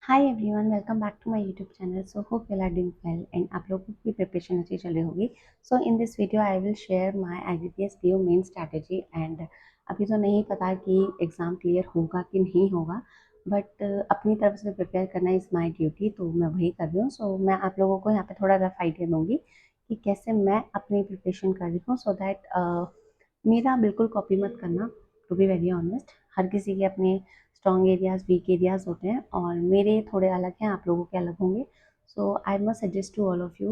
Hi everyone, welcome back to my YouTube channel. So hope you are doing well and आप लोगों की preparation अच्छी चल रही होगी। So in this video I will share my IBPS PO main strategy and अभी तो नहीं पता कि एग्ज़ाम क्लियर होगा कि नहीं होगा, बट अपनी तरफ से प्रिपेयर करना इज़ माय ड्यूटी, तो मैं वही कर रही हूँ। सो मैं आप लोगों को यहाँ पे थोड़ा रफ आइडिया दूँगी कि कैसे मैं अपनी प्रिपरेशन कर रही हूँ, सो दैट मेरा बिल्कुल कॉपी मत करना। टू बी वेरी ऑनेस्ट, हर किसी के अपने स्ट्रॉन्ग एरियाज़, वीक एरियाज़ होते हैं और मेरे थोड़े अलग हैं, आप लोगों के अलग होंगे। So I must suggest to all of you,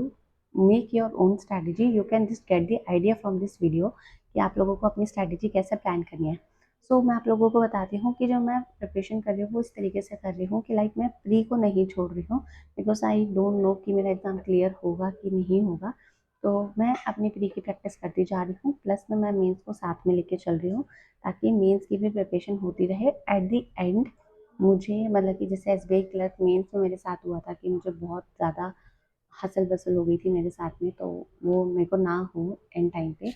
make your own strategy. You can just get the idea from this video कि आप लोगों को अपनी स्ट्रैटेजी कैसे प्लान करनी है। सो मैं आप लोगों को बताती हूँ कि जो मैं प्रिपरेशन कर रही हूँ वो इस तरीके से कर रही हूँ कि लाइक मैं प्री को नहीं छोड़ रही हूँ, बिकॉज आई डोंट नो कि मेरा एग्ज़ाम क्लियर होगा कि नहीं होगा। तो मैं अपनी प्री की प्रैक्टिस करती जा रही हूँ, प्लस में मैं मेंस को साथ में लेके चल रही हूँ ताकि मेंस की भी प्रिपरेशन होती रहे। एट द एंड मुझे मतलब कि जैसे एसबीआई क्लर्क मेंस में मेरे साथ हुआ था कि मुझे बहुत ज़्यादा हसल बसल हो गई थी मेरे साथ में, तो वो मेरे को ना हो एंड टाइम पे।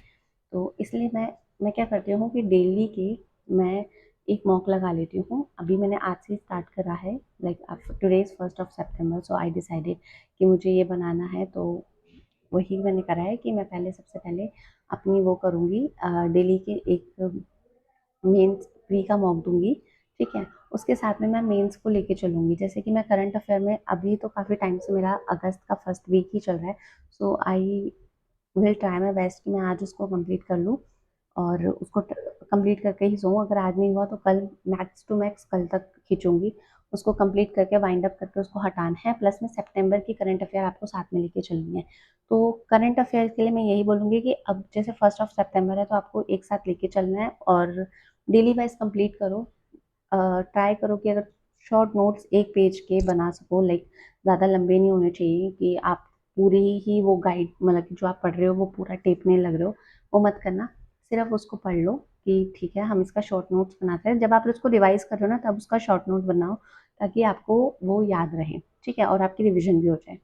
तो इसलिए मैं क्या करती हूँ कि डेली के मैं एक मॉक लगा लेती हूँ। अभी मैंने आज से स्टार्ट करा है, like today is 1 so I decided कि मुझे ये बनाना है। तो वही मैंने करा है कि मैं पहले सबसे पहले अपनी वो करूँगी, डेली के एक मेंस प्री का मॉक दूंगी। ठीक है, उसके साथ में मैं मेंस को लेके चलूँगी। जैसे कि मैं करंट अफेयर में अभी तो काफ़ी टाइम से मेरा अगस्त का फर्स्ट वीक ही चल रहा है, so I will try my best कि मैं आज उसको कंप्लीट कर लूँ और उसको कंप्लीट करके ही सोऊं। अगर आज नहीं हुआ तो कल मैक्स टू मैक्स कल तक खींचूंगी, उसको कंप्लीट करके वाइंड अप करके उसको हटाना है। प्लस में सितंबर की करंट अफेयर आपको साथ में लेके चलनी है। तो करंट अफेयर के लिए मैं यही बोलूँगी कि अब जैसे 1 सितंबर है तो आपको एक साथ लेके चलना है और डेली वाइज कंप्लीट करो। ट्राई करो कि अगर शॉर्ट नोट्स एक पेज के बना सको, लाइक ज़्यादा लंबे नहीं होने चाहिए कि आप पूरी ही वो गाइड मतलब कि जो आप पढ़ रहे हो वो पूरा टेपने लग रहे हो, वो मत करना। सिर्फ उसको पढ़ लो कि ठीक है हम इसका शॉर्ट नोट्स बनाते हैं। जब आप उसको रिवाइज कर रहे हो ना तब उसका शॉर्ट नोट बनाओ ताकि आपको वो याद रहे, ठीक है, और आपकी रिविजन भी हो जाए।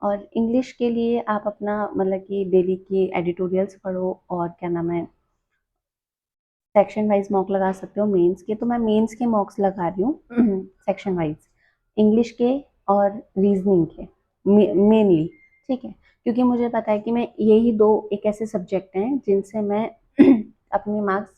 और इंग्लिश के लिए आप अपना मतलब कि डेली की एडिटोरियल्स पढ़ो और क्या नाम है, सेक्शन वाइज मॉक लगा सकते हो मेंस के। तो मैं मेंस के मॉक्स लगा रही हूँ सेक्शन वाइज, इंग्लिश के और रीजनिंग के मेनली। ठीक है, क्योंकि मुझे पता है कि मैं यही दो एक ऐसे सब्जेक्ट हैं जिनसे मैं अपने मार्क्स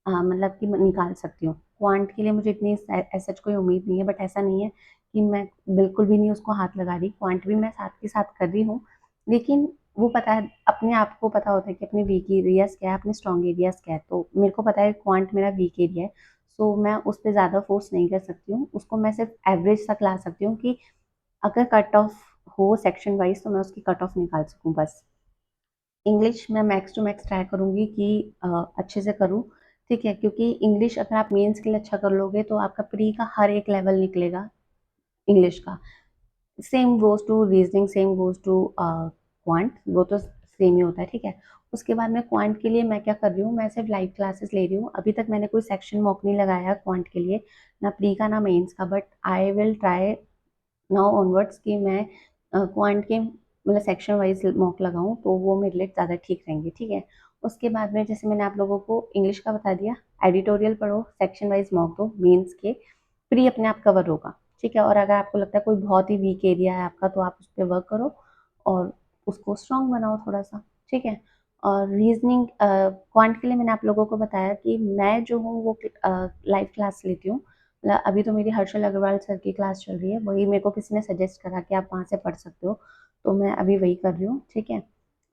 मतलब कि निकाल सकती हूँ। क्वांट के लिए मुझे इतनी सच कोई उम्मीद नहीं है, बट ऐसा नहीं है कि मैं बिल्कुल भी नहीं उसको हाथ लगा रही। क्वांट भी मैं साथ के साथ कर रही हूँ, लेकिन वो पता है, अपने आप को पता होता है कि अपने वीक एरियाज क्या है, अपने स्ट्रॉन्ग एरियाज क्या है। तो मेरे को पता है क्वांट मेरा वीक एरिया है, सो मैं उस पर ज़्यादा फोर्स नहीं कर सकती हूँ। उसको मैं सिर्फ एवरेज तक ला सकती हूँ कि अगर कट ऑफ हो सेक्शन वाइज तो मैं उसकी कट ऑफ निकाल सकूँ बस। इंग्लिश में मैक्स टू मैक्स ट्राई करूँगी कि अच्छे से करूँ। ठीक है, क्योंकि इंग्लिश अगर आप मेंस के लिए अच्छा कर लोगे तो आपका प्री का हर एक लेवल निकलेगा इंग्लिश का। Same goes to reasoning, same goes to quant, वो तो सेम ही होता है। ठीक है, उसके बाद में क्वांट के लिए मैं क्या कर रही हूँ, मैं सिर्फ लाइव क्लासेस ले रही हूँ। अभी तक मैंने कोई सेक्शन मॉक नहीं लगाया क्वांट के लिए, ना प्री का ना मेंस का, but I will try now onwards कि मैं क्वांट के मतलब सेक्शन वाइज मॉक लगाऊं, तो वो मेरे लिए ज़्यादा ठीक रहेंगे। ठीक है, उसके बाद में जैसे मैंने आप लोगों को इंग्लिश का बता दिया, एडिटोरियल पढ़ो, सेक्शन वाइज मॉक दो, मेंस के प्री अपने आप कवर होगा। ठीक है, और अगर आपको लगता है कोई बहुत ही वीक एरिया है आपका तो आप उस पर वर्क करो और उसको स्ट्रॉन्ग बनाओ थोड़ा सा। ठीक है, और रीजनिंग क्वांट के लिए मैंने आप लोगों को बताया कि मैं जो हूँ वो लाइव क्लास लेती हूँ। अभी तो मेरी हर्षल अग्रवाल सर की क्लास चल रही है, वही मेरे को किसी ने सजेस्ट करा कि आप वहाँ से पढ़ सकते हो, तो मैं अभी वही कर रही हूँ। ठीक है,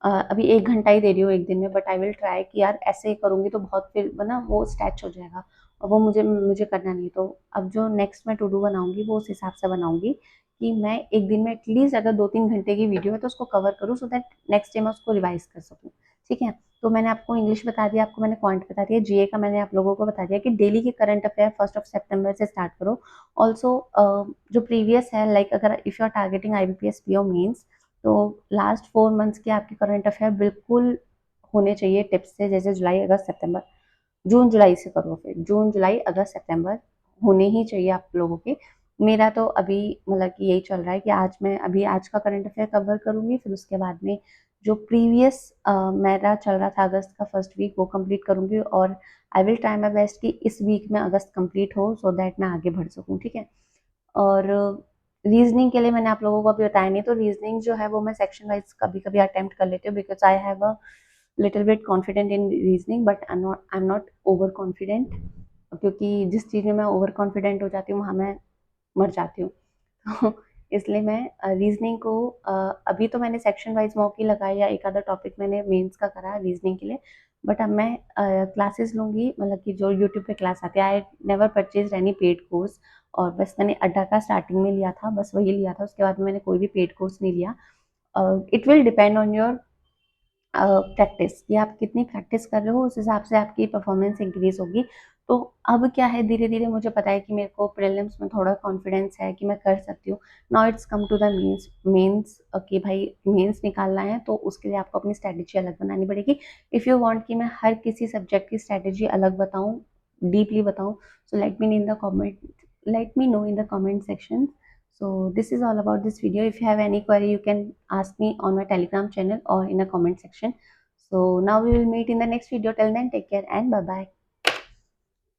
अभी 1 घंटा ही दे रही हूँ एक दिन में, बट आई विल ट्राई कि यार ऐसे ही करूँगी तो बहुत फिर ना वो स्टैच हो जाएगा और वो मुझे मुझे करना नहीं। तो अब जो नेक्स्ट मैं टू डू बनाऊंगी वो उस हिसाब से बनाऊंगी कि मैं एक दिन में एटलीस्ट अगर 2-3 घंटे की वीडियो है तो उसको कवर करूँ, सो दैट नेक्स्ट डे मैं उसको रिवाइज कर सकूँ। ठीक है, तो मैंने आपको इंग्लिश बता दिया, आपको मैंने क्वांट बता दिया, जीए का मैंने आप लोगों को बता दिया कि डेली के करंट अफेयर 1 सितंबर से स्टार्ट करो। ऑल्सो जो प्रीवियस है, लाइक अगर if you are targeting IBPS PO mains, तो लास्ट 4 मंथ्स के आपके करंट अफेयर बिल्कुल होने चाहिए टिप्स से, जैसे जुलाई अगस्त सितंबर, जून जुलाई से करो, फिर जून जुलाई अगस्त सितंबर होने ही चाहिए आप लोगों के। मेरा तो अभी मतलब कि यही चल रहा है कि आज मैं अभी आज का करंट अफेयर कवर करूंगी, फिर उसके बाद में जो प्रीवियस मेरा चल रहा था अगस्त का फर्स्ट वीक वो कंप्लीट करूंगी, और आई विल ट्राई माई बेस्ट कि इस वीक में अगस्त कंप्लीट हो, सो दैट मैं आगे बढ़ सकूं। ठीक है, और रीजनिंग के लिए मैंने आप लोगों को अभी बताया नहीं, तो रीजनिंग जो है वो मैं सेक्शन वाइज कभी कभी अटेम्प्ट कर लेती हूँ, because I have a little bit confident in reasoning, but I am not over confident, क्योंकि जिस चीज़ में मैं ओवर कॉन्फिडेंट हो जाती हूँ वहाँ मैं मर जाती हूँ। तो इसलिए मैं रीजनिंग को अभी तो मैंने सेक्शन वाइज मॉक ही लगाया, या एक आधा टॉपिक मैंने मेंस का करा रीजनिंग के लिए, बट अब मैं क्लासेस लूँगी, मतलब कि जो यूट्यूब पे क्लास आती है। I never purchase any paid course, और बस मैंने अड्डा का स्टार्टिंग में लिया था, बस वही लिया था, उसके बाद मैंने कोई भी पेड कोर्स नहीं लिया। It will depend on your practice, कि आप कितनी प्रैक्टिस कर रहे हो, उस हिसाब से आपकी परफॉर्मेंस इंक्रीज होगी। तो अब क्या है, धीरे धीरे मुझे पता है कि मेरे को प्रीलिम्स में थोड़ा कॉन्फिडेंस है कि मैं कर सकती हूँ। Now it's come to the mains कि भाई मेंस निकालना है, तो उसके लिए आपको अपनी स्ट्रेटेजी अलग बनानी पड़ेगी। इफ़ यू वांट कि मैं हर किसी सब्जेक्ट की स्ट्रेटेजी अलग बताऊँ, डीपली बताऊँ, so let me know in the comment section. So this is all about this video. If you have any query, you can ask me on my Telegram channel or in a comment section. So now we will meet in the next video. Till then, take care and bye bye.